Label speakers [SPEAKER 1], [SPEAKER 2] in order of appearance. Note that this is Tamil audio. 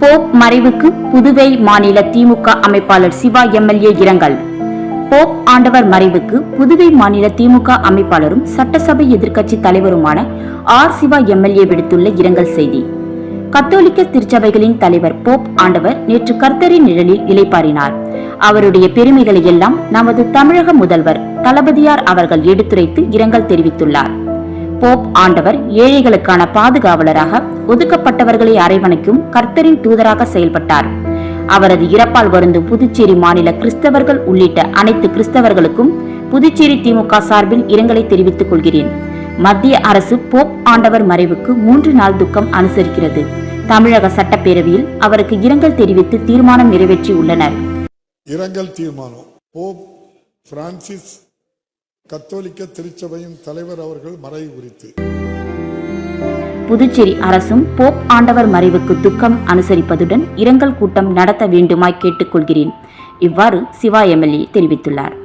[SPEAKER 1] போப் மறைவுக்கு புதுவை மாநில திமுக அமைப்பாளர் சிவா எம்எல்ஏ இரங்கல். போப் ஆண்டவர் மறைவுக்கு புதுவை மாநில திமுக அமைப்பாளரும் சட்டசபை எதிர்க்கட்சி தலைவருமான ஆர். சிவா எம்எல்ஏ விடுத்துள்ள இரங்கல் செய்தி. கத்தோலிக்க திருச்சபைகளின் தலைவர் போப் ஆண்டவர் நேற்று கர்த்தரின் நிழலில் இளைப்பாறினார். அவருடைய பெருமைகளை எல்லாம் நமது தமிழக முதல்வர் தளபதியார் அவர்கள் எடுத்துரைத்து இரங்கல் தெரிவித்துள்ளார். போப் ஆண்டவர் ஏழைகளுக்கான பாதுகாவலராக, ஒதுக்கப்பட்டவர்களை அரவணைக்கும் கர்த்தரின் தூதராக செயல்பட்டார். அவரது இறப்பால் வருந்தும் புதுச்சேரி மாநில கிறிஸ்தவர்கள் உள்ளிட்ட அனைத்து கிறிஸ்தவர்களுக்கும் புதுச்சேரி திமுக சார்பில் இரங்கலை தெரிவித்துக் கொள்கிறேன். மத்திய அரசு போப் ஆண்டவர் மறைவுக்கு 3 நாள் துக்கம் அனுசரிக்கிறது. தமிழக சட்டப்பேரவையில் அவருக்கு இரங்கல் தெரிவித்து தீர்மானம் நிறைவேற்றியுள்ளனர்.
[SPEAKER 2] இரங்கல் தீர்மானம். போப் பிரான்சிஸ் கத்தோலிக்க திருச்சபையின் தலைவர் அவர்கள் மறைவு குறித்து
[SPEAKER 1] புதுச்சேரி அரசும் போப் ஆண்டவர் மறைவுக்கு துக்கம் அனுசரிப்பதுடன் இரங்கல் கூட்டம் நடத்த வேண்டுமாய் கேட்டுக்கொள்கிறேன். இவ்வாறு சிவா எம்எல்ஏ தெரிவித்துள்ளார்.